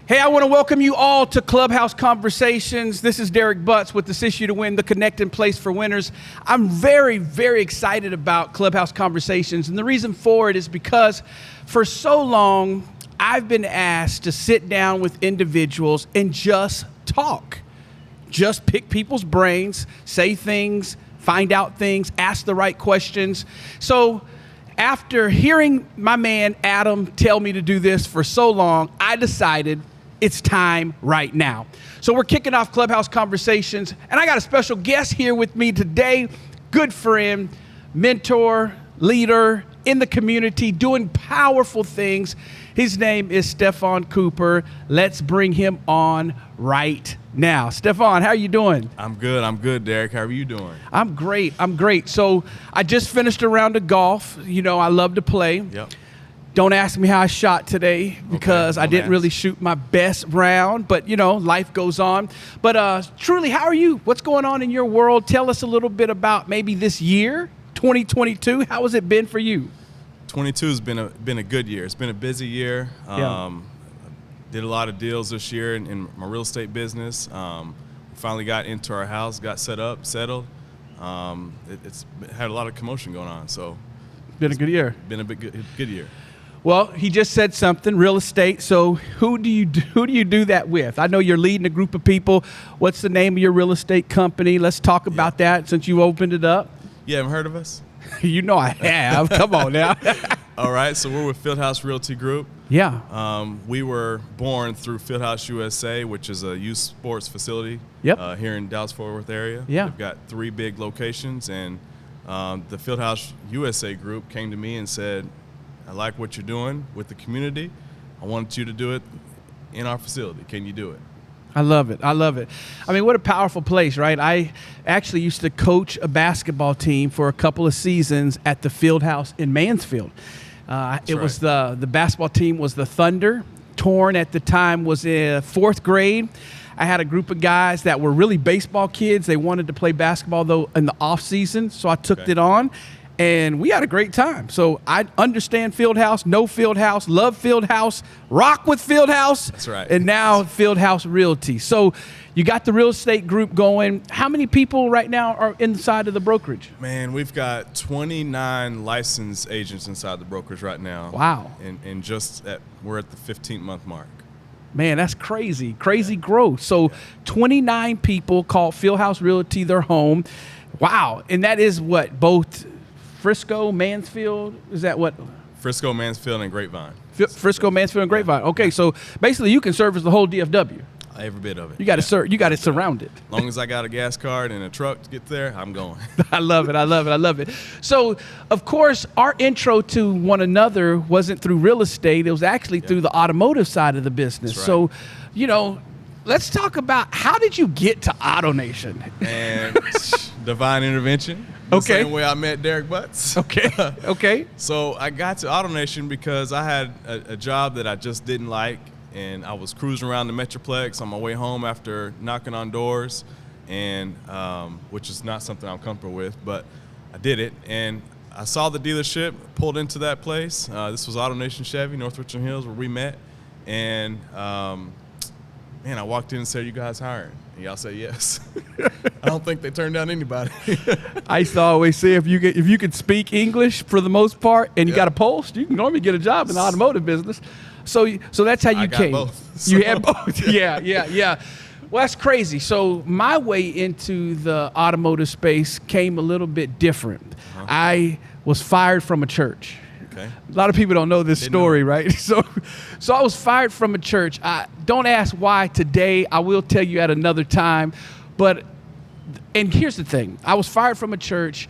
Hey, I want to welcome you all to Clubhouse Conversations. This is Derrick Butts with This Issue to Win, the connecting place for winners. I'm very, very excited about Clubhouse Conversations, and the reason for it is because for so long, I've been asked to sit down with individuals and just talk. Just pick people's brains, say things, find out things, ask the right questions. So after hearing my man Adam tell me to do this for so long, I decided it's time right now. So we're kicking off Clubhouse Conversations, and I got a special guest here with me today, good friend, mentor, leader in the community, doing powerful things. His name is Stephan Cooper. Let's bring him on right now. Stephan, how are you doing? I'm good, Derrick. How are you doing? I'm great. So I just finished a round of golf. You know, I love to play. Yep. Don't ask me how I shot today because I didn't really shoot my best round, but you know, life goes on. But truly, how are you? What's going on in your world? Tell us a little bit about maybe this year, 2022. How has it been for you? 22 has been a good year. It's been a busy year. Did a lot of deals this year in my real estate business. Finally got into our house, got set up, settled. It's had a lot of commotion going on. So been a good year. Been a good year. Well, he just said something, real estate. So who do you do that with? I know you're leading a group of people. What's the name of your real estate company? Let's talk about that since you opened it up. You haven't heard of us? You know I have. Come on now. All right, so we're with Fieldhouse Realty Group. Yeah. We were born through Fieldhouse USA, which is a youth sports facility here in Dallas-Fort Worth area. Yeah. We've got 3 big locations, and the Fieldhouse USA group came to me and said, I like what you're doing with the community. I want you to do it in our facility. Can you do it? I love it. I mean, what a powerful place, right? I actually used to coach a basketball team for a couple of seasons at the Fieldhouse in Mansfield. Was the basketball team was the Thunder. Torn at the time was in 4th grade. I had a group of guys that were really baseball kids. They wanted to play basketball, though, in the off season, so I took it on. And we had a great time. So I understand Fieldhouse, know Fieldhouse, love Fieldhouse, rock with Fieldhouse. That's right. And now Fieldhouse Realty. So you got the real estate group going. How many people right now are inside of the brokerage? Man, we've got 29 licensed agents inside the brokerage right now. Wow. And we're at the 15-month mark. Man, that's crazy growth. So 29 people call Fieldhouse Realty their home. Wow. And that is what, both Frisco, Mansfield, is that what? Frisco, Mansfield, and Grapevine. Frisco, Mansfield, and Grapevine. Okay, so basically you can service the whole DFW. Every bit of it. You got to surround it. As long as I got a gas card and a truck to get there, I'm going. I love it. So, of course, our intro to one another wasn't through real estate. It was actually through the automotive side of the business. That's right. So, you know, let's talk about how did you get to AutoNation? And divine intervention. The same way I met Derrick Butts. Okay. So I got to AutoNation because I had a job that I just didn't like, and I was cruising around the Metroplex on my way home after knocking on doors, and which is not something I'm comfortable with, but I did it. And I saw the dealership, pulled into that place. This was AutoNation Chevy, North Richland Hills, where we met. And I walked in and said, "You guys hiring?" And y'all said yes. I don't think they turned down anybody. I used to always say if you could speak English for the most part and you got a post, you can normally get a job in the automotive business. So that's how you came. Both. You had both. Yeah. Well, that's crazy. So my way into the automotive space came a little bit different. I was fired from a church. Okay. A lot of people don't know this story, right? So I was fired from a church. Don't ask why today. I will tell you at another time. And here's the thing. I was fired from a church.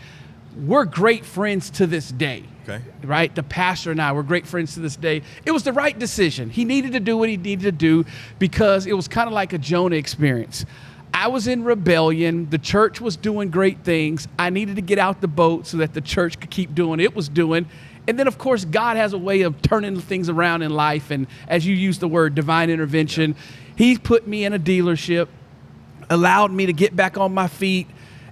We're great friends to this day. Okay. Right? The pastor and I were great friends to this day. It was the right decision. He needed to do what he needed to do because it was kind of like a Jonah experience. I was in rebellion. The church was doing great things. I needed to get out the boat so that the church could keep doing what it was doing. And then, of course, God has a way of turning things around in life. And as you use the word divine intervention, He put me in a dealership, allowed me to get back on my feet,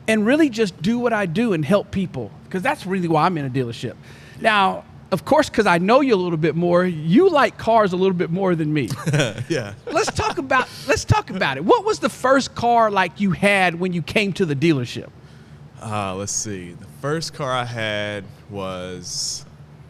and really just do what I do and help people. Because that's really why I'm in a dealership. Now, of course, because I know you a little bit more, you like cars a little bit more than me. Yeah. Let's talk about it. What was the first car like you had when you came to the dealership? Let's see. The first car I had was,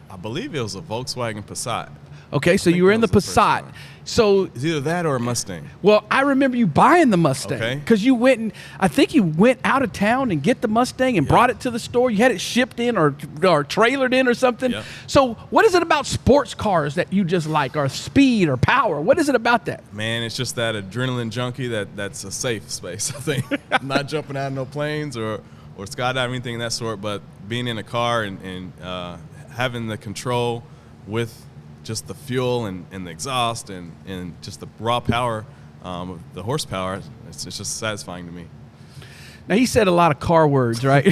I believe it was a Volkswagen Passat. Okay, so you were in the Passat. So It's either that or a Mustang. well, I remember you buying the Mustang Okay. because you went and I think you went out of town and get the Mustang and brought it to the store. You had it shipped in or trailered in or something. Yep. So what is it about sports cars that you just like, or speed or power? What is it about that? Man, it's just that adrenaline junkie that's a safe space, I think. Not jumping out of no planes or skydiving, anything of that sort, but being in a car and having the control with just the fuel and the exhaust and just the raw power, the horsepower, it's just satisfying to me. Now, he said a lot of car words, right?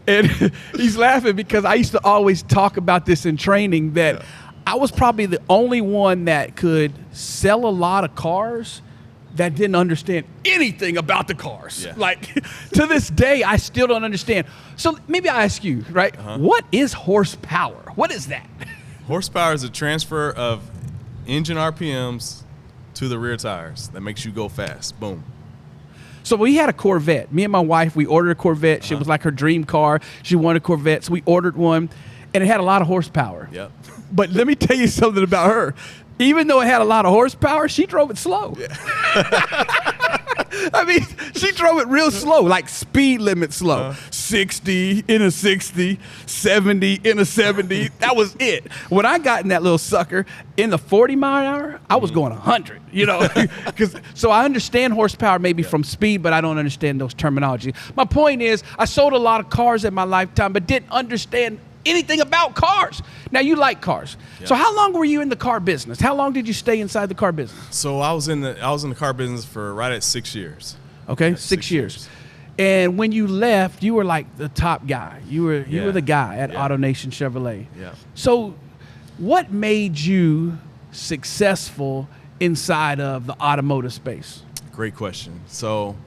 And he's laughing because I used to always talk about this in training that I was probably the only one that could sell a lot of cars that didn't understand anything about the cars. Yeah. Like, to this day, I still don't understand. So maybe I ask you, right? What is horsepower? What is that? Horsepower is a transfer of engine RPMs to the rear tires that makes you go fast. Boom. So we had a Corvette. Me and my wife, we ordered a Corvette. She was like her dream car. She wanted a Corvette, so we ordered one, and it had a lot of horsepower. Yep. But let me tell you something about her. Even though it had a lot of horsepower, she drove it slow. Yeah. I mean, she drove it real slow, like speed limit slow. 60 in a 60, 70 in a 70. That was it. When I got in that little sucker in the 40 mile an hour, I was going 100, you know. So I understand horsepower maybe from speed, but I don't understand those terminology. My point is, I sold a lot of cars in my lifetime, but didn't understand anything about cars. Now, you like cars. Yeah. So how long were you in the car business? How long did you stay inside the car business? So I was in the car business for right at 6 years. Okay, Yeah, 6 years. And when you left, you were like the top guy. You were the guy at AutoNation Chevrolet. Yeah. So what made you successful inside of the automotive space? Great question. So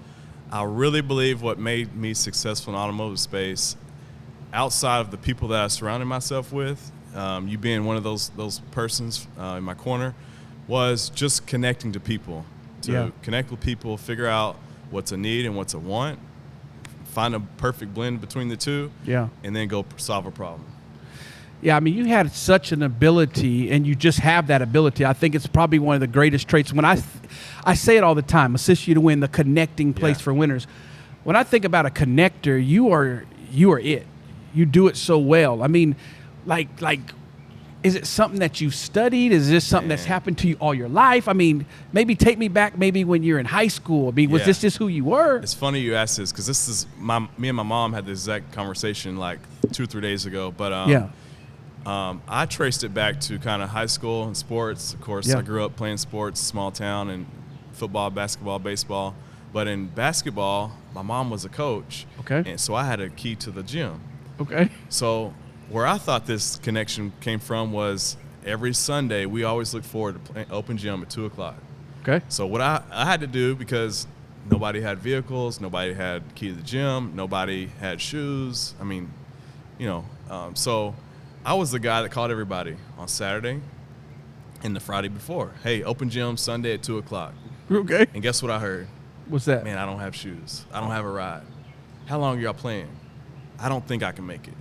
I really believe what made me successful in automotive space, outside of the people that I surrounded myself with, you being one of those persons in my corner, was just connecting to people. Connect with people, figure out what's a need and what's a want, find a perfect blend between the two, and then go solve a problem. Yeah, I mean, you had such an ability, and you just have that ability. I think it's probably one of the greatest traits. When I say it all the time, assist you to win, the connecting place for winners. When I think about a connector, you are it. You do it so well. I mean, like, is it something that you've studied? Is this something that's happened to you all your life? I mean, maybe take me back maybe when you're in high school. I mean, was this just who you were? It's funny you asked this because this is me and my mom had this exact conversation like 2 or 3 days ago. But I traced it back to kind of high school and sports. Of course, I grew up playing sports, small town, and football, basketball, baseball. But in basketball, my mom was a coach. Okay. And so I had a key to the gym. Okay. So where I thought this connection came from was every Sunday we always look forward to playing open gym at 2 o'clock. Okay. So what I had to do, because nobody had vehicles, nobody had key to the gym, nobody had shoes. I mean, so I was the guy that called everybody on Saturday and the Friday before. Hey, open gym Sunday at 2 o'clock. Okay. And guess what I heard? What's that? Man, I don't have shoes. I don't have a ride. How long are y'all playing? I don't think I can make it.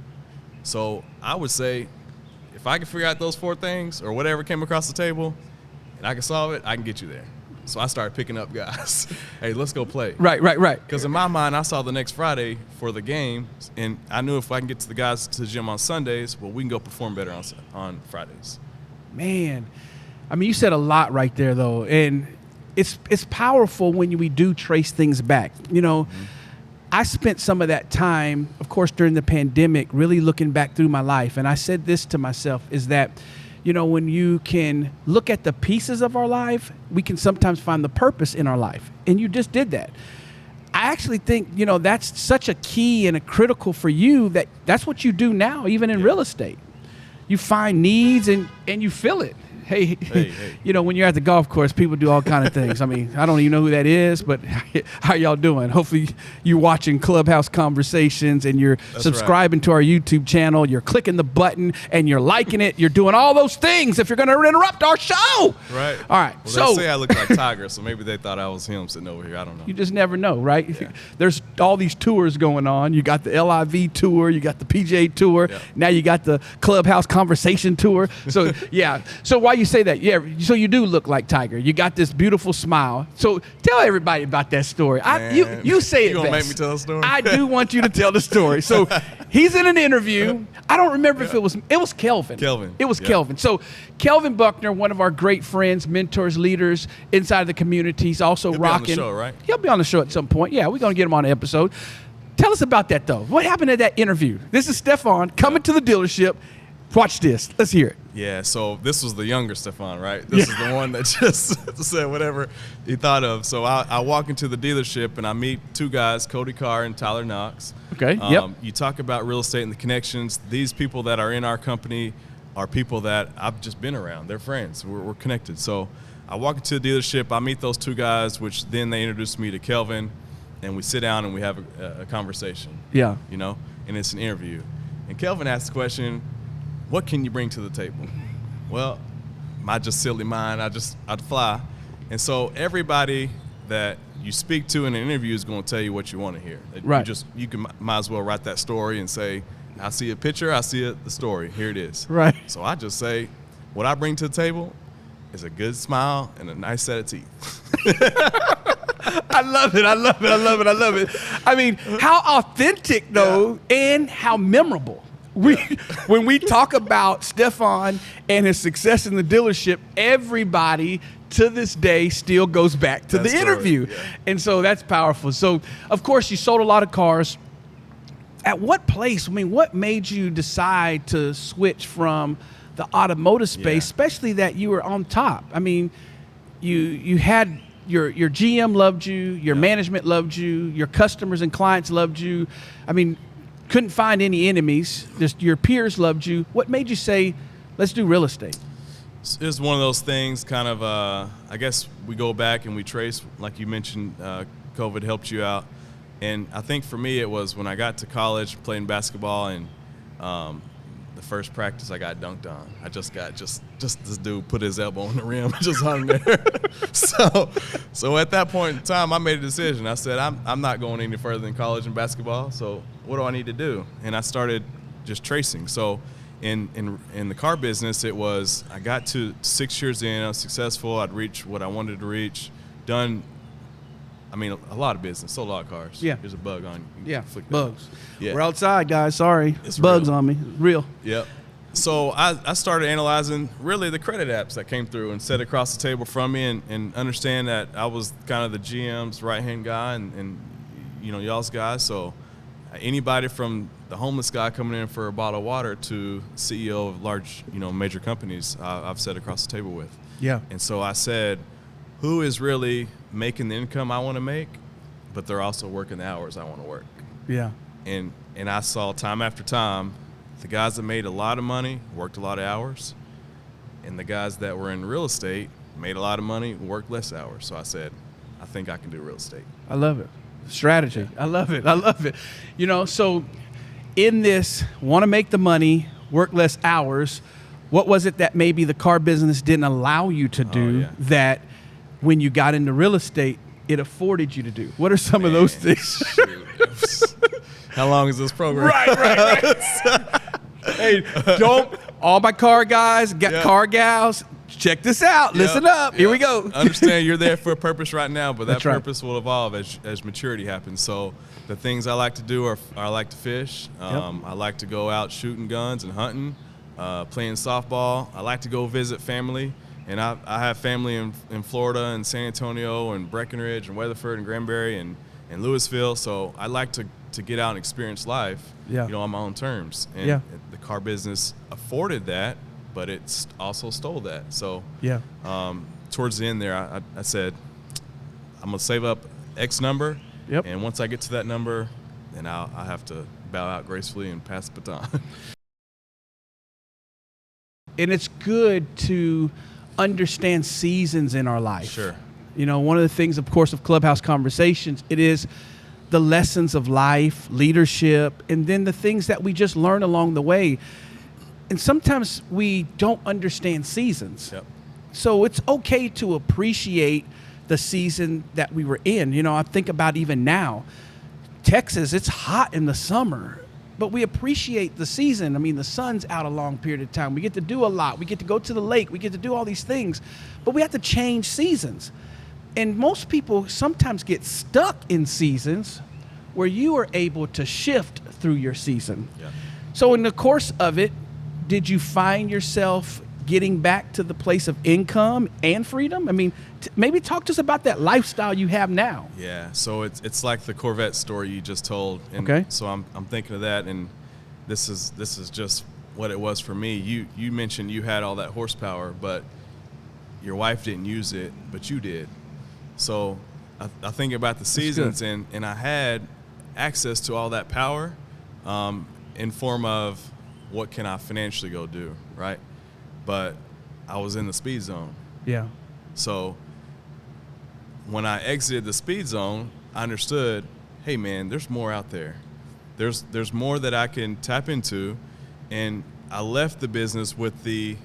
So I would say, if I can figure out those 4 things or whatever came across the table and I can solve it, I can get you there. So I started picking up guys. Hey, let's go play. Right. Because in my mind, I saw the next Friday for the game, and I knew if I can get to the guys to the gym on Sundays, well, we can go perform better on Fridays. Man, I mean, you said a lot right there, though, and it's powerful when we do trace things back. I spent some of that time, of course, during the pandemic, really looking back through my life. And I said this to myself, is that, when you can look at the pieces of our life, we can sometimes find the purpose in our life. And you just did that. I actually think, that's such a key and a critical for you that's what you do now, even in real estate. You find needs and you fill it. Hey, Hey. you know, when you're at the golf course, people do all kind of things. I mean, I don't even know who that is, but how y'all doing? Hopefully you're watching Clubhouse Conversations and you're subscribing to our YouTube channel. You're clicking the button and you're liking it. You're doing all those things if you're going to interrupt our show. Right. All right. Well, so they say I look like Tiger, so maybe they thought I was him sitting over here. I don't know. you just never know, right? Yeah. There's all these tours going on. You got the LIV tour, you got the PGA tour, Yeah. now you got the Clubhouse Conversation tour. So yeah. So why you say that? Yeah. So you do look like Tiger. You got this beautiful smile. So tell everybody about that story. You say it You gonna best. make me tell the story? I do want you to tell the story. So he's in an interview. I don't remember if it was Kelvin. Kelvin. It was Yeah. Kelvin. So Kelvin Buckner, one of our great friends, mentors, leaders inside the community. He's also He'll be on the rocking. show, right? He'll be on the show at some point. Yeah, we're gonna get him on an episode. Tell us about that though. What happened at that interview? This is Stephan coming to the dealership. Watch this. Let's hear it. Yeah, so this was the younger Stephan, right? This is the one that just said whatever he thought of. So I walk into the dealership and I meet two guys, Cody Carr and Tyler Knox. Okay, yep. You talk about real estate and the connections. These people that are in our company are people that I've just been around. They're friends. We're connected. So I walk into the dealership. I meet those two guys, which then they introduce me to Kelvin, and we sit down and we have a conversation. Yeah. You know, and it's an interview. And Kelvin asked the question, what can you bring to the table? Well, my just silly mind, I'd fly. And so everybody that you speak to in an interview is going to tell you what you want to hear. Right. You can might as well write that story and say, I see a picture, I see the story. Here it is. Right. So I just say, what I bring to the table is a good smile and a nice set of teeth. I love it. I love it. I love it. I love it. I mean, how authentic though, and how memorable. When we talk about Stephan and his success in the dealership, everybody to this day still goes back to the interview. Yeah. And so that's powerful. So, of course, you sold a lot of cars. At what place, I mean, what made you decide to switch from the automotive space, Yeah. especially that you were on top? I mean, you had your GM loved you, your management loved you, your customers and clients loved you. I mean, couldn't find any enemies. Just your peers loved you. What made you say, let's do real estate? It's one of those things kind of, I guess we go back and we trace, like you mentioned, COVID helped you out. And I think for me it was when I got to college playing basketball and the first practice I got dunked on. I just this dude put his elbow on the rim and just hung there. So at that point in time I made a decision. I said I'm not going any further in college in basketball, so what do I need to do? And I started just tracing. So in the car business, it was I got to 6 years in, I was successful, I'd reached what I wanted to reach, done a lot of business, sold a lot of cars. Yeah. There's a bug on you. Yeah, Flick that. bugs. Yeah. We're outside, guys. Sorry. It's bugs real. on me. Real. Yep. So I started analyzing really the credit apps that came through and set across the table from me and understand that I was kind of the GM's right-hand guy and y'all's guy. So anybody from the homeless guy coming in for a bottle of water to CEO of large, major companies, I've sat across the table with. Yeah. And so I said, who is really making the income I want to make, but they're also working the hours I want to work? Yeah. And I saw time after time, the guys that made a lot of money worked a lot of hours, and the guys that were in real estate made a lot of money and worked less hours. So I said, I think I can do real estate. I love it. Strategy. I love it. I love it. So in this, want to make the money, work less hours, what was it that maybe the car business didn't allow you to do that when you got into real estate, it afforded you to do? What are some of those things? How long is this program? Right. Hey, all my car guys, car gals, check this out. Listen up. Here we go. Understand you're there for a purpose right now, but that That's right. purpose will evolve as maturity happens. So the things I like to do are I like to fish. I like to go out shooting guns and hunting, playing softball. I like to go visit family. And I have family in Florida and San Antonio and Breckenridge and Weatherford and Granbury and Louisville. So I like to get out and experience life, on my own terms. And the car business afforded that, but it also stole that. So towards the end there, I said, I'm going to save up X number. Yep. And once I get to that number, then I'll have to bow out gracefully and pass the baton. And it's good to understand seasons in our life. Sure. You know, one of the things, of course, of Clubhouse Conversations, it is the lessons of life, leadership, and then the things that we just learn along the way. And sometimes we don't understand seasons. Yep. So it's okay to appreciate the season that we were in. You know, I think about even now, Texas, it's hot in the summer, but we appreciate the season. I mean, the sun's out a long period of time. We get to do a lot. We get to go to the lake. We get to do all these things, but we have to change seasons. And most people sometimes get stuck in seasons where you are able to shift through your season. Yeah. So in the course of it, did you find yourself getting back to the place of income and freedom? I mean, maybe talk to us about that lifestyle you have now. Yeah, so it's like the Corvette story you just told, and Okay. so I'm thinking of that, and this is just what it was for me. You mentioned you had all that horsepower, but your wife didn't use it, but you did. So I think about the seasons, and I had access to all that power in form of what can I financially go do, right? But I was in the speed zone. Yeah. So when I exited the speed zone, I understood, hey man, there's more out there. There's more that I can tap into, and I left the business with the,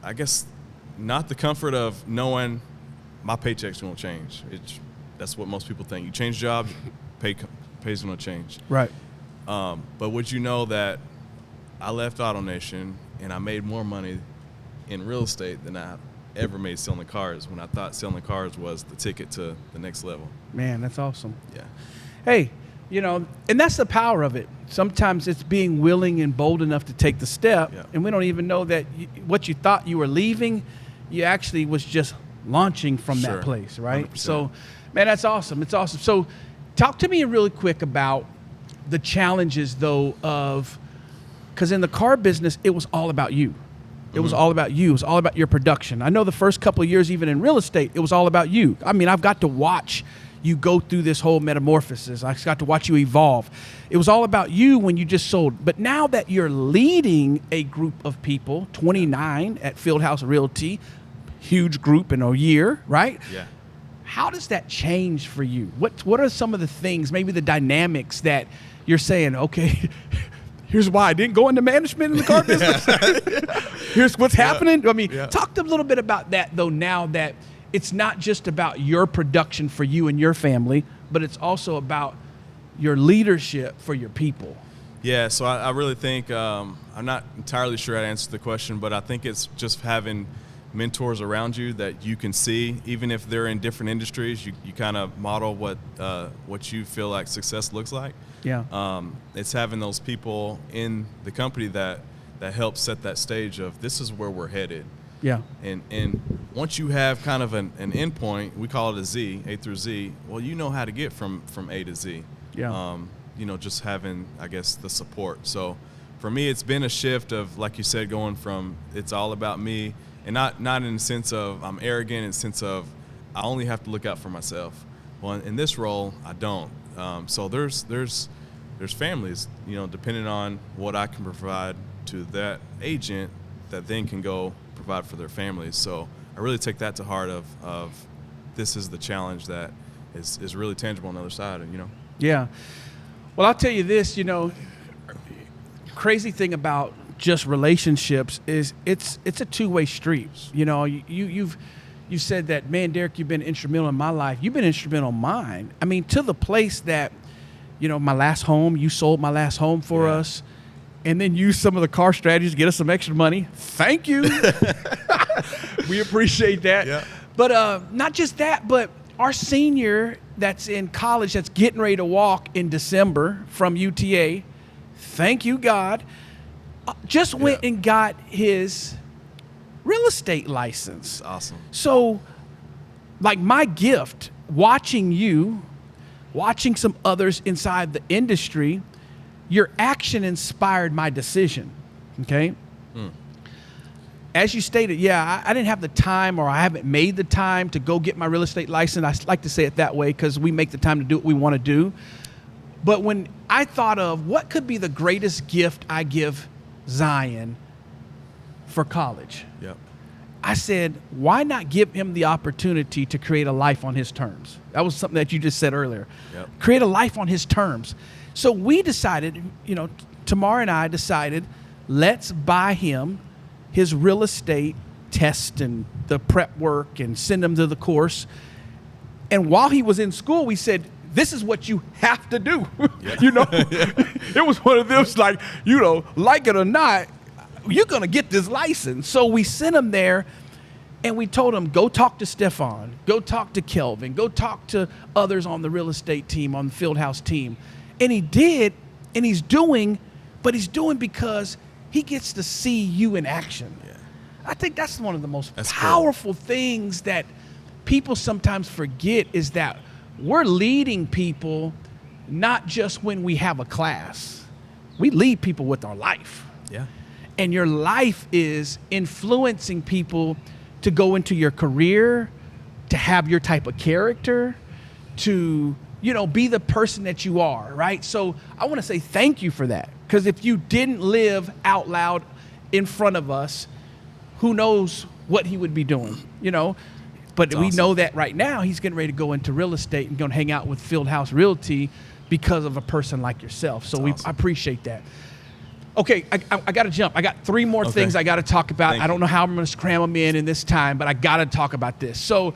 I guess, not the comfort of knowing my paycheck's going to change. That's what most people think. You change jobs, pay's going to change. Right. But would you know that I left AutoNation and I made more money in real estate than I ever made selling cars, when I thought selling cars was the ticket to the next level. Man, that's awesome. Yeah. Hey, you know, and that's the power of it. Sometimes it's being willing and bold enough to take the step, Yeah. and we don't even know that what you thought you were leaving, you actually was just launching from Sure. that place, right? 100%. So, man, that's awesome. It's awesome. So talk to me really quick about the challenges, though, of, because in the car business, it was all about you. It was all about you. It was all about your production. I know the first couple of years, even in real estate, it was all about you. I mean, I've got to watch you go through this whole metamorphosis. I got to watch you evolve. It was all about you when you just sold. But now that you're leading a group of people, 29 at Fieldhouse Realty, huge group in a year, right? Yeah. How does that change for you? What are some of the things, maybe the dynamics that you're saying, okay, here's why I didn't go into management in the car business. Here's what's happening. I mean, talk a little bit about that, though, now that it's not just about your production for you and your family, but it's also about your leadership for your people. Yeah, so I really think, I'm not entirely sure how to answer the question, but I think it's just having mentors around you that you can see, even if they're in different industries, you kind of model what you feel like success looks like. Yeah. It's having those people in the company that help set that stage of this is where we're headed. Yeah. And once you have kind of an end point, we call it a Z, A through Z, well, you know how to get from A to Z. Yeah. You know, just having, I guess, the support. So for me, it's been a shift of, like you said, going from it's all about me, and not in the sense of I'm arrogant, in the sense of I only have to look out for myself. Well, in this role, I don't. So there's families, you know, depending on what I can provide to that agent, that then can go provide for their families. So I really take that to heart of this is the challenge that is really tangible on the other side, you know. Yeah. Well, I'll tell you this, you know, crazy thing about just relationships is it's a two-way street. You know, you've said that, man, Derrick, you've been instrumental in my life. You've been instrumental in mine. I mean, to the place that, you know, my last home, you sold my last home for us, and then used some of the car strategies to get us some extra money. Thank you. We appreciate that. Yeah. But not just that, but our senior that's in college that's getting ready to walk in December from UTA, thank you, God, just went and got his real estate license. That's awesome. So, like, my gift, watching you, watching some others inside the industry, your action inspired my decision, okay? As you stated, I didn't have the time, or I haven't made the time to go get my real estate license. I like to say it that way because we make the time to do what we want to do. But when I thought of what could be the greatest gift I give Zion for college, Yep. I said, why not give him the opportunity to create a life on his terms? That was something that you just said earlier. Yep. Create a life on his terms. So we decided, Tamar and I decided, let's buy him his real estate test and the prep work and send him to the course. And while he was in school, we said, this is what you have to do. Yeah. It was one of those like it or not, you're going to get this license. So we sent him there and we told him, go talk to Stephan, go talk to Kelvin, go talk to others on the real estate team, on the Fieldhouse team. And he did, and he's doing because he gets to see you in action. Yeah. I think that's one of the most powerful things that people sometimes forget is that we're leading people not just when we have a class. We lead people with our life. Yeah. And your life is influencing people to go into your career, to have your type of character, to, be the person that you are, right? So I want to say thank you for that. Because if you didn't live out loud in front of us, who knows what he would be doing, But we know that right now he's getting ready to go into real estate and going to hang out with Fieldhouse Realty because of a person like yourself. So I appreciate that. Okay, I got to jump. I got 3 more things I got to talk about. I don't know how I'm going to cram them in this time, but I got to talk about this. So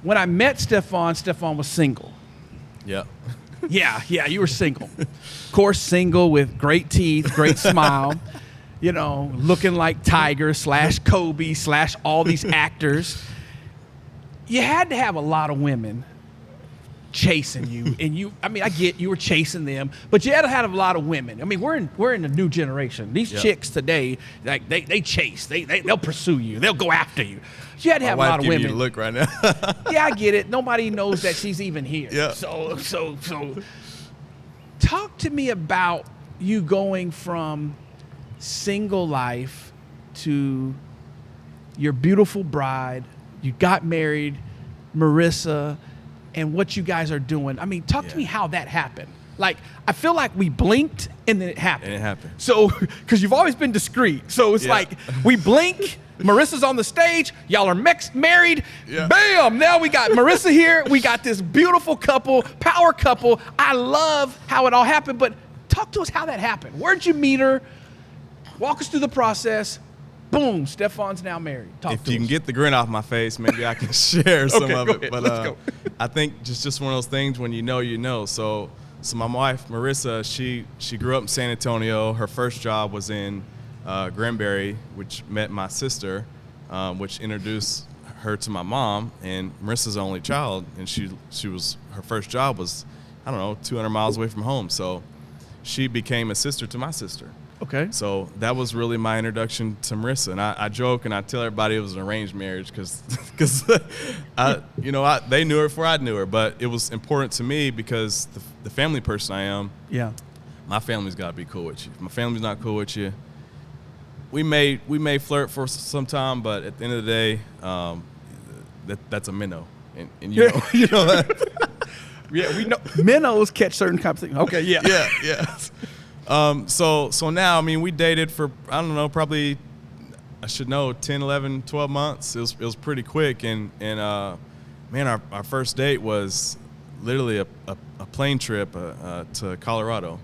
when I met Stephan was single. Yeah. Yeah, you were single. Of course, single with great teeth, great smile, looking like Tiger / Kobe / all these actors. You had to have a lot of women chasing you, and I get you were chasing them, but you had to have a lot of women. I mean, we're in a new generation. These chicks today, like they chase, they'll pursue you, they'll go after you. So you had to have a lot of women. You look right now. Yeah, I get it. Nobody knows that she's even here. Yeah. So talk to me about you going from single life to your beautiful bride. You got married, Marissa, and what you guys are doing. I mean, talk to me how that happened. Like, I feel like we blinked and then it happened. And it happened. So, because you've always been discreet. So it's like, we blink, Marissa's on the stage, y'all are married, bam, now we got Marissa here, we got this beautiful couple, power couple. I love how it all happened, but talk to us how that happened. Where'd you meet her? Walk us through the process. Boom, Stephan's now married. If you can get the grin off my face, maybe I can share some of it. Ahead. But Let's go. I think just one of those things when you know. So my wife, Marissa, she grew up in San Antonio. Her first job was in Granbury, which met my sister, which introduced her to my mom. And Marissa's only child, and her first job was, 200 miles away from home. So she became a sister to my sister. Okay. So that was really my introduction to Marissa, and I joke and I tell everybody it was an arranged marriage because they knew her before I knew her, but it was important to me because the family person I am. Yeah. My family's got to be cool with you. If my family's not cool with you, we may flirt for some time, but at the end of the day, that's a minnow, and you know that. Yeah, we know minnows catch certain conversations. Okay. Yeah. Yeah. So now, we dated for, probably, I should know, 10, 11, 12 months. It was pretty quick. And our first date was literally a plane trip to Colorado.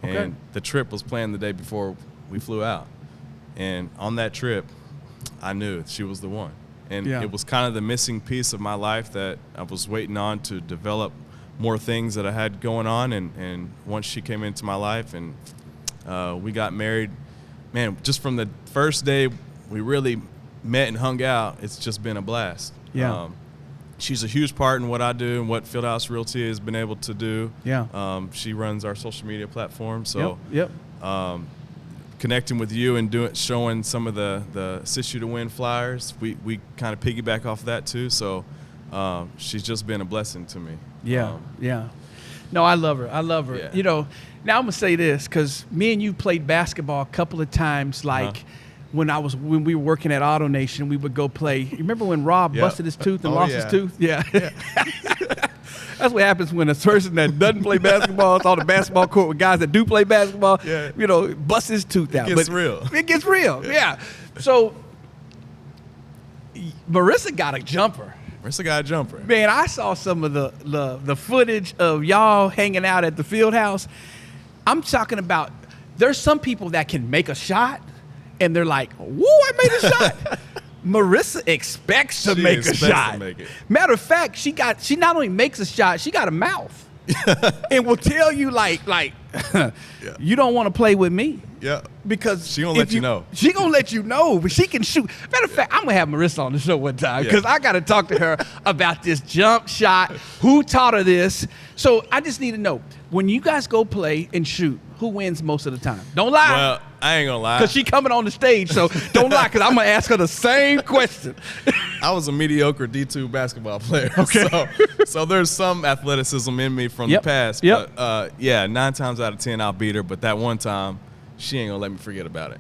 Okay. And the trip was planned the day before we flew out. And on that trip, I knew she was the one. And it was kind of the missing piece of my life that I was waiting on to develop more things that I had going on, and once she came into my life and we got married, man, just from the first day we really met and hung out, it's just been a blast. Yeah. She's a huge part in what I do and what Fieldhouse Realty has been able to do. Yeah. She runs our social media platform, so connecting with you and showing some of the Assist You to Win flyers, we kind of piggyback off that too, so she's just been a blessing to me. Yeah. No, I love her. Yeah. Now I'm gonna say this because me and you played basketball a couple of times. Like when we were working at Auto Nation, we would go play. You remember when Rob busted his tooth and lost his tooth? Yeah. That's what happens when a person that doesn't play basketball is on the basketball court with guys that do play basketball. Yeah. Bust his tooth out. It gets real. It gets real. Yeah. So Marissa got a jumper. Marissa got a jumper. Man, I saw some of the footage of y'all hanging out at the Fieldhouse. I'm talking about there's some people that can make a shot, and they're like, woo, I made a shot. Marissa expects to make a shot. Matter of fact, she not only makes a shot, she got a mouth. And will tell you like you don't want to play with me. Yeah. Because she gonna let you know. She gonna let you know, but she can shoot. Matter of fact, I'm gonna have Marissa on the show one time because I gotta talk to her about this jump shot. Who taught her this? So I just need to know, when you guys go play and shoot, who wins most of the time? Don't lie. Well, I ain't gonna lie. Because she coming on the stage, so don't lie, because I'm gonna ask her the same question. I was a mediocre D2 basketball player. Okay. So there's some athleticism in me from the past. Yep. But 9 times out of 10 I'll beat her, but that one time she ain't gonna let me forget about it.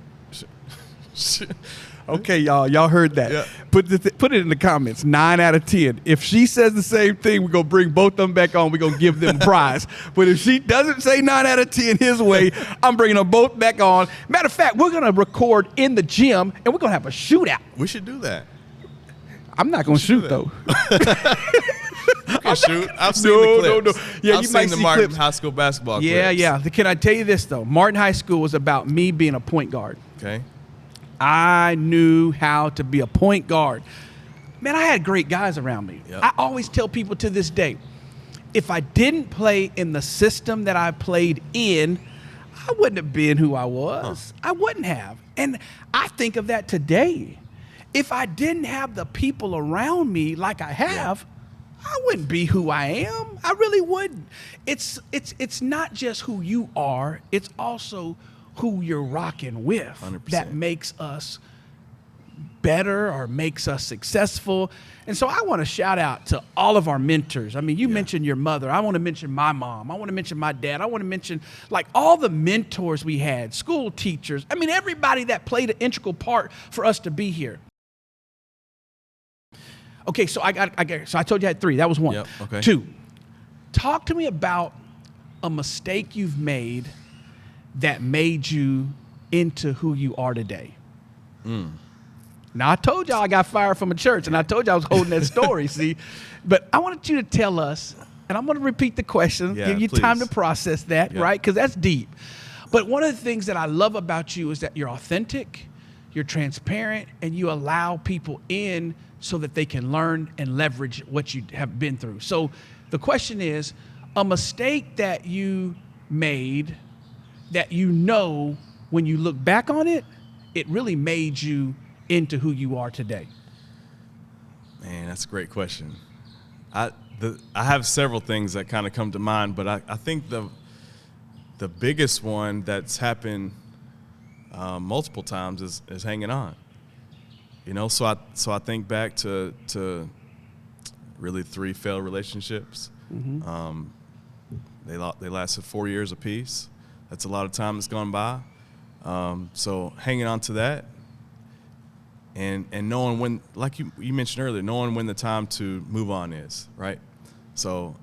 Okay, y'all heard that. Yeah. Put it in the comments. 9 out of 10. If she says the same thing, we're gonna bring both of them back on. We're gonna give them a prize. But if she doesn't say 9 out of 10 his way, I'm bringing them both back on. Matter of fact, we're gonna record in the gym and we're gonna have a shootout. We should do that. I'm not gonna shoot though. You can shoot. I've seen the clips. No. Yeah, I've you might seen the see Martin clips. High School basketball Yeah, clips. yeah. Can I tell you this though? Martin High School was about me being a point guard. Okay. I knew how to be a point guard. Man, I had great guys around me. Yep. I always tell people to this day, if I didn't play in the system that I played in, I wouldn't have been who I was. I wouldn't have. And I think of that today. If I didn't have the people around me like I have, I wouldn't be who I am. I really wouldn't. It's not just who you are, it's also who you're rocking with 100%. that makes us better or makes us successful. And so I want to shout out to all of our mentors. I mean, you mentioned your mother. I want to mention my mom. I want to mention my dad. I want to mention like all the mentors we had, school teachers. I mean, everybody that played an integral part for us to be here. Okay, so I told you I had 3. That was 1. Yep, okay. 2, talk to me about a mistake you've made that made you into who you are today. Now, I told y'all I got fired from a church, and I told you I was holding that story, see? But I wanted you to tell us, and I'm going to repeat the question, give you time to process that, right? Because that's deep. But one of the things that I love about you is that you're authentic, you're transparent, and you allow people in so that they can learn and leverage what you have been through. So the question is, a mistake that you made that you know when you look back on it, it really made you into who you are today? Man, that's a great question. I have several things that kind of come to mind, but I think the biggest one that's happened multiple times is hanging on. You know, so I think back to really 3 failed relationships. Mm-hmm. They lasted 4 years apiece. That's a lot of time that's gone by. So hanging on to that and knowing when, like you mentioned earlier, knowing when the time to move on is, right? So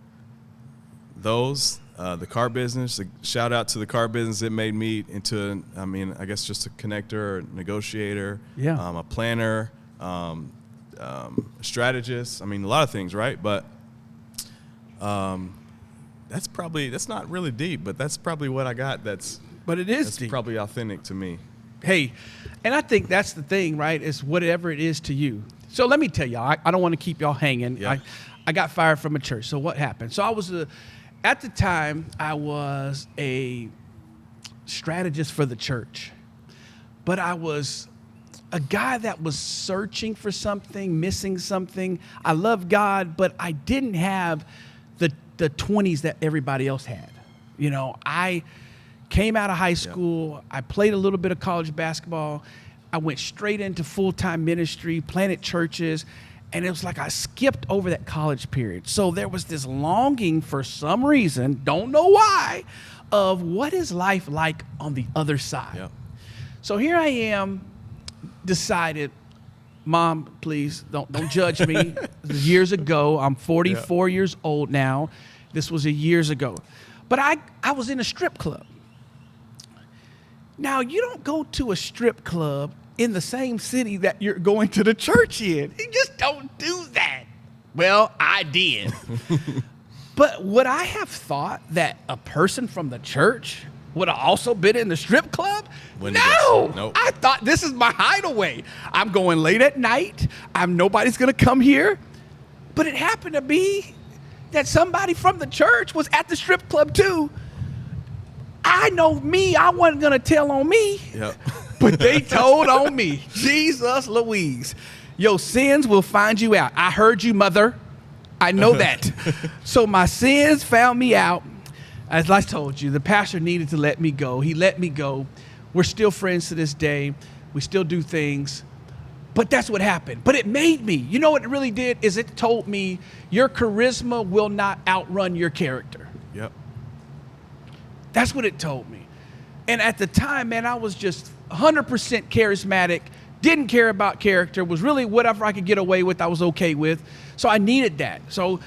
the car business, shout out to the car business. It made me into, I guess just a connector, a negotiator, a planner, a strategist. I mean, a lot of things, right? But that's not really deep, but that's probably what I got. But it is deep. Probably authentic to me. Hey, and I think that's the thing, right? Is whatever it is to you. So let me tell y'all, I don't want to keep y'all hanging. Yeah. I got fired from a church. So what happened? So at the time, I was a strategist for the church, but I was a guy that was searching for something, missing something. I love God, but I didn't have the 20s that everybody else had. You know, I came out of high school. I played a little bit of college basketball. I went straight into full-time ministry, planted churches, and it was like I skipped over that college period. So there was this longing for some reason, don't know why, of what is life like on the other side. Yep. So here I am, decided, Mom, please don't judge me. Years ago, I'm 44 years old now. This was years ago. But I was in a strip club. Now, you don't go to a strip club in the same city that you're going to the church in. You just don't do that. Well, I did. But would I have thought that a person from the church would have also been in the strip club? No. Nope. I thought this is my hideaway. I'm going late at night. Nobody's going to come here. But it happened to be that somebody from the church was at the strip club too. I know me. I wasn't going to tell on me. Yep. But they told on me. Jesus Louise. Your sins will find you out. I heard you, mother. I know that. So my sins found me out. As I told you, the pastor needed to let me go. He let me go. We're still friends to this day. We still do things. But that's what happened. But it made me. You know what it really did is it told me your charisma will not outrun your character. Yep. That's what it told me. And at the time, man, I was just 100% charismatic, didn't care about character, was really whatever I could get away with, I was okay with. So I needed that. So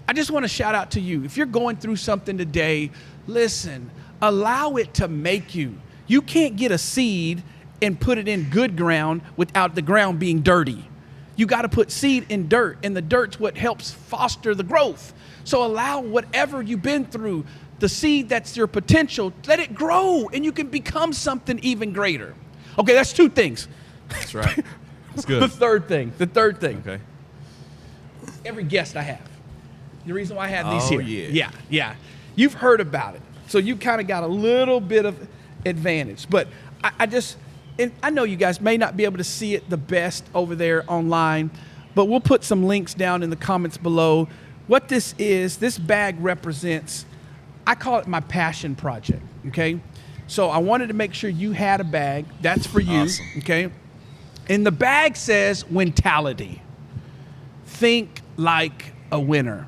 I just want to shout out to you. If you're going through something today, listen, allow it to make you. You can't get a seed and put it in good ground without the ground being dirty. You got to put seed in dirt, and the dirt's what helps foster the growth. So allow whatever you've been through, the seed that's your potential, let it grow, and you can become something even greater. Okay, that's two things. That's right. That's good. The third thing. Okay. Every guest I have. The reason why I have these Oh, here. Yeah. You've heard about it. So you kind of got a little bit of advantage. But I know you guys may not be able to see it the best over there online, but we'll put some links down in the comments below. What this is, this bag represents, I call it my passion project, okay? So I wanted to make sure you had a bag. That's for you, Awesome. okay? And the bag says Wintality. Think like a winner.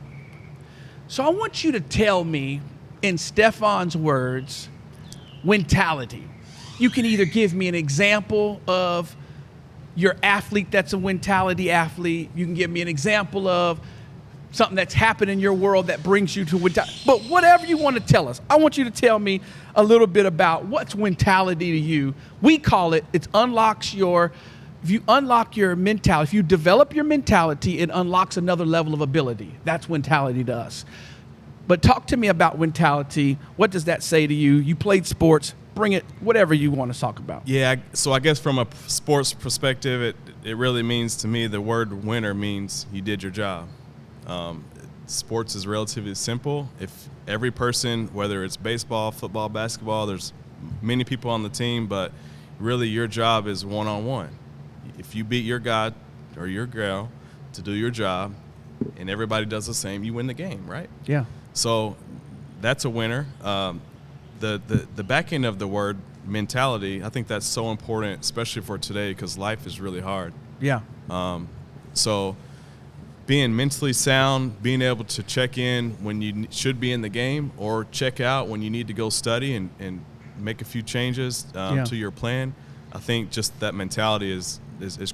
So I want you to tell me, in Stephan's words, Wintality. You can either give me an example of your athlete that's a Wintality athlete. You can give me an example of something that's happened in your world that brings you to Wintality. But whatever you want to tell us, I want you to tell me a little bit about what's Wintality to you. We call it, if you unlock your mentality, if you develop your mentality, it unlocks another level of ability. That's Wintality to us. But talk to me about Wintality. What does that say to you? You played sports. Bring it, whatever you want to talk about. Yeah, so I guess from a sports perspective, it really means to me the word winner means you did your job. Sports is relatively simple. If every person, whether it's baseball, football, basketball, there's many people on the team, but really your job is one-on-one. If you beat your guy or your girl to do your job and everybody does the same, you win the game, right? Yeah. So that's a winner. The back end of the word mentality, I think that's so important, especially for today, because life is really hard. Yeah. So being mentally sound, being able to check in when you should be in the game or check out when you need to go study and make a few changes to your plan, I think just that mentality is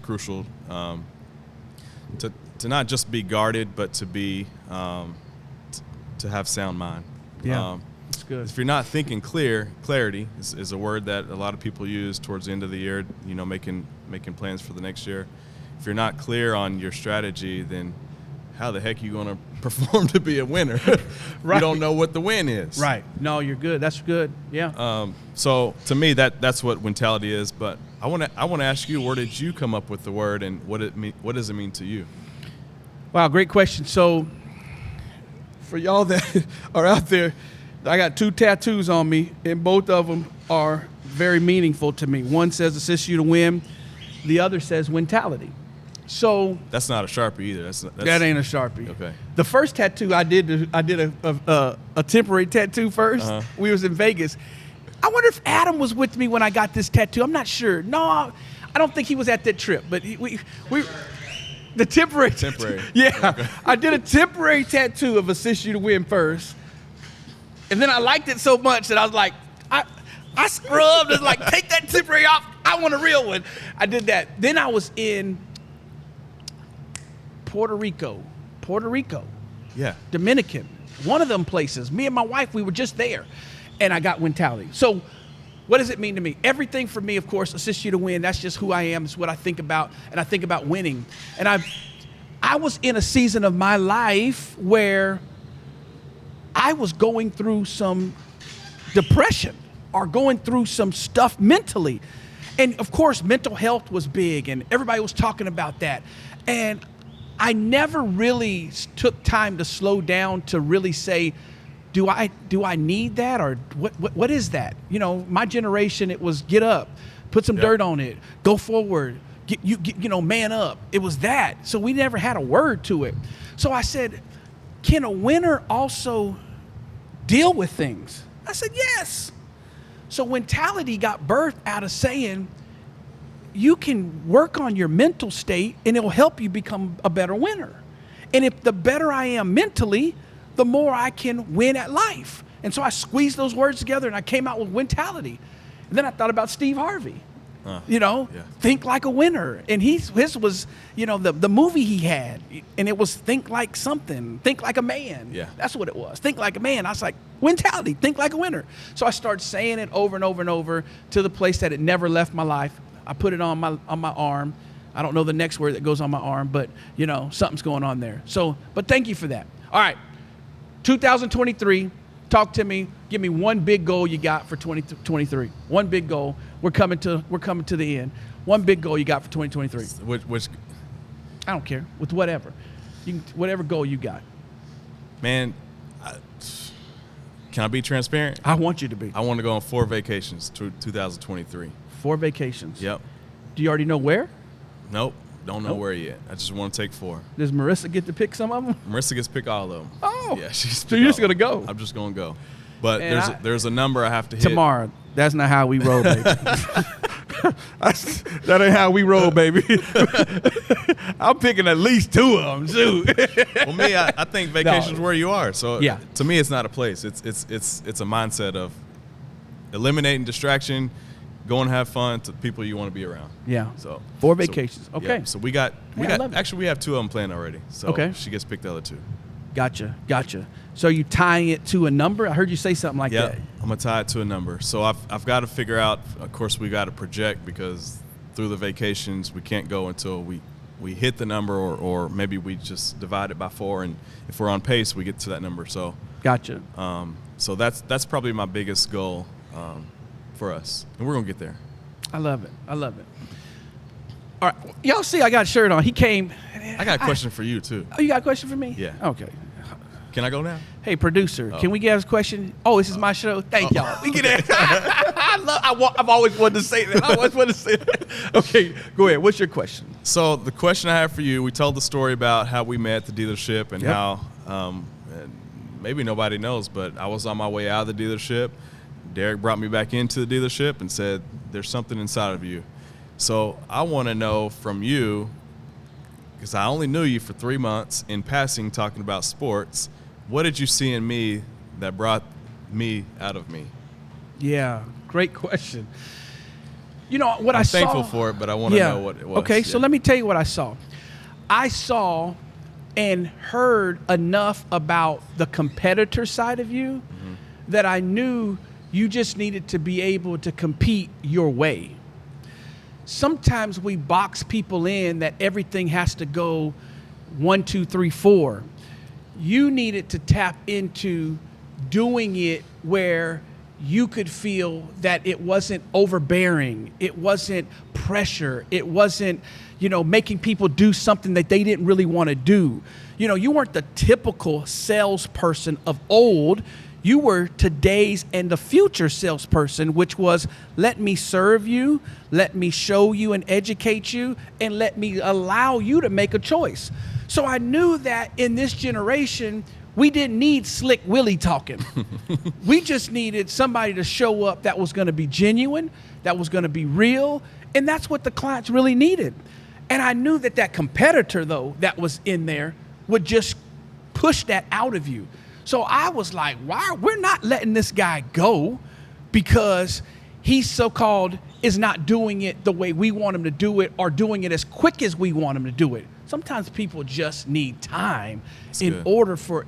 crucial to not just be guarded, but to be to have sound mind. Yeah. That's good. If you're not thinking clarity is a word that a lot of people use towards the end of the year, making plans for the next year. If you're not clear on your strategy, then how the heck are you going to perform to be a winner? Right. You don't know what the win is. Right. No, you're good. That's good. Yeah. So to me, that's what Wintality is. But I want to ask you, where did you come up with the word, and what does it mean to you? Wow, great question. So for y'all that are out there, I got 2 tattoos on me, and both of them are very meaningful to me. One says assist you to win. The other says Wintality. So that's not a Sharpie either. That ain't a Sharpie. Okay. The first tattoo I did a temporary tattoo first. Uh-huh. We was in Vegas. I wonder if Adam was with me when I got this tattoo. I'm not sure. No, I don't think he was at that trip. But we the temporary. Yeah. Okay. I did a temporary tattoo of assist you to win first. And then I liked it so much that I was like, I scrubbed and like, take that temporary off. I want a real one. I did that. Then I was in Puerto Rico. Yeah. Dominican. One of them places. Me and my wife, we were just there. And I got Wintality. So What does it mean to me? Everything for me, of course, assists you to win. That's just who I am. It's what I think about, and I think about winning. And I was in a season of my life where I was going through some depression or going through some stuff mentally. And of course, mental health was big and everybody was talking about that. And I never really took time to slow down to really say, do I need that, or what is that? You know, my generation, it was get up, put some dirt on it, go forward, man up. It was that. So we never had a word to it. So I said, can a winner also deal with things? I said, yes. So Wintality got birthed out of saying, you can work on your mental state and it'll help you become a better winner. And if the better I am mentally, the more I can win at life. And so I squeezed those words together and I came out with Wintality. And then I thought about Steve Harvey. Think like a winner. And his was, the movie he had, and it was think like something, think like a man. Yeah. That's what it was. Think like a man. I was like, Wintality, think like a winner. So I started saying it over and over and over to the place that it never left my life. I put it on my arm. I don't know the next word that goes on my arm, but something's going on there. So, but thank you for that. All right. 2023, talk to me. Give me one big goal you got for 2023. One big goal. We're coming to the end. One big goal you got for 2023. Which I don't care. With whatever. Whatever goal you got. Man, can I be transparent? I want you to be. I want to go on 4 vacations to 2023. 4 vacations. Yep. Do you already know where? Nope. Don't know where yet. I just want to take 4. Does Marissa get to pick some of them? Marissa gets to pick all of them. Oh. Yeah, she's so you're just going to go? I'm just going to go. But Man, there's a number I have to hit. Tomorrow. That's not how we roll, baby. That ain't how we roll, baby. I'm picking at least 2 of them, too. Well, me, I think vacation's where you are. So yeah. To me, it's not a place. It's a mindset of eliminating distraction, go and have fun to people you want to be around. Yeah. So 4 vacations. Okay. Yeah, so we have 2 of them planned already. So she gets picked the other 2. Gotcha. So you tying it to a number? I heard you say something like that. I'm gonna tie it to a number. So I've got to figure out. Of course, we got to project because through the vacations we can't go until we hit the number, or maybe we just divide it by 4, and if we're on pace, we get to that number. So gotcha. So that's probably my biggest goal for us, and we're gonna get there. I love it. All right, y'all see I got a shirt on. He came. I got a question for you too. Oh, you got a question for me? Yeah. Okay. Can I go now? Hey, producer, can we get a question? Oh, this is my show. Thank y'all. We get it. I've always wanted to say that. Okay, go ahead. What's your question? So the question I have for you, we told the story about how we met at the dealership and how and maybe nobody knows, but I was on my way out of the dealership. Derrick brought me back into the dealership and said, there's something inside of you. So I want to know from you, because I only knew you for 3 months in passing talking about sports, what did you see in me that brought me out of me? Yeah, great question. What I'm thankful for it, but I want to know what it was. Okay, so let me tell you what I saw. I saw and heard enough about the competitor side of you that I knew you just needed to be able to compete your way. Sometimes we box people in that everything has to go 1, 2, 3, 4. You needed to tap into doing it where you could feel that it wasn't overbearing, it wasn't pressure, it wasn't, making people do something that they didn't really want to do. You weren't the typical salesperson of old. You were today's and the future salesperson, which was, let me serve you, let me show you and educate you, and let me allow you to make a choice. So I knew that in this generation, we didn't need Slick Willie talking. We just needed somebody to show up that was going to be genuine, that was going to be real, and that's what the clients really needed. And I knew that competitor, though, that was in there would just push that out of you. So I was like, we're not letting this guy go because he's so-called is not doing it the way we want him to do it or doing it as quick as we want him to do it. Sometimes people just need time in order for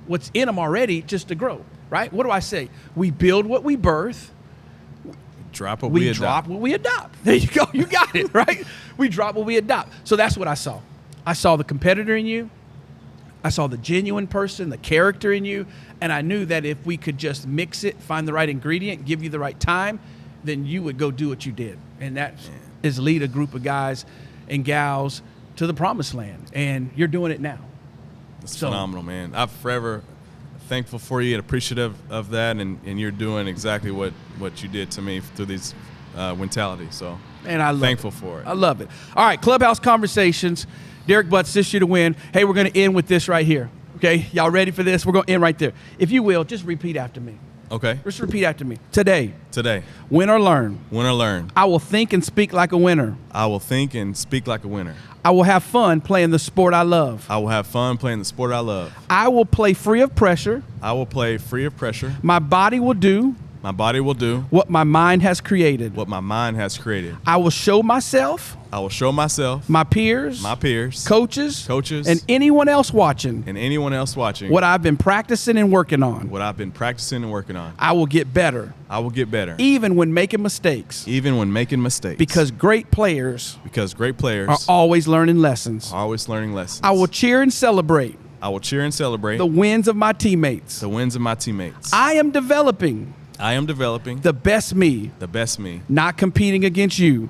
what's in them already, just to grow, right? What do I say? We build what we birth. Drop what we drop what we adopt. There you go. You got it, right? We drop what we adopt. So that's what I saw. I saw the competitor in you. I saw the genuine person, the character in you. And I knew that if we could just mix it, find the right ingredient, give you the right time, then you would go do what you did. And that is lead a group of guys and gals to the promised land. And you're doing it now. It's phenomenal, man. I'm forever thankful for you and appreciative of that. And you're doing exactly what you did to me through these mentality. So and I love thankful for it. I love it. All right, Clubhouse Conversations. Derrick Butts, this year to win. Hey, we're going to end with this right here. Okay, y'all ready for this? We're going to end right there. If you will, just repeat after me. Okay. Just repeat after me. Today. Win or learn. I will think and speak like a winner. I will think and speak like a winner. I will have fun playing the sport I love. I will have fun playing the sport I love. I will play free of pressure. I will play free of pressure. My body will do. What my mind has created. I will show myself. My peers. Coaches. And anyone else watching. What I've been practicing and working on. I will get better. Even when making mistakes. Because great players. Are always learning lessons. I will cheer and celebrate. The wins of my teammates. I am developing. The best me. Not competing against you.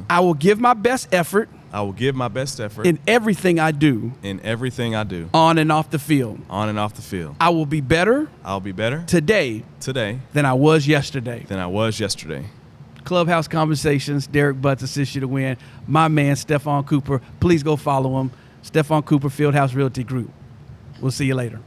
I will give my best effort. In everything I do. On and off the field. I will be better. Today. Than I was yesterday. Clubhouse Conversations. Derrick Butts assists you to win. My man, Stephan Cooper. Please go follow him. Stephan Cooper, Fieldhouse Realty Group. We'll see you later.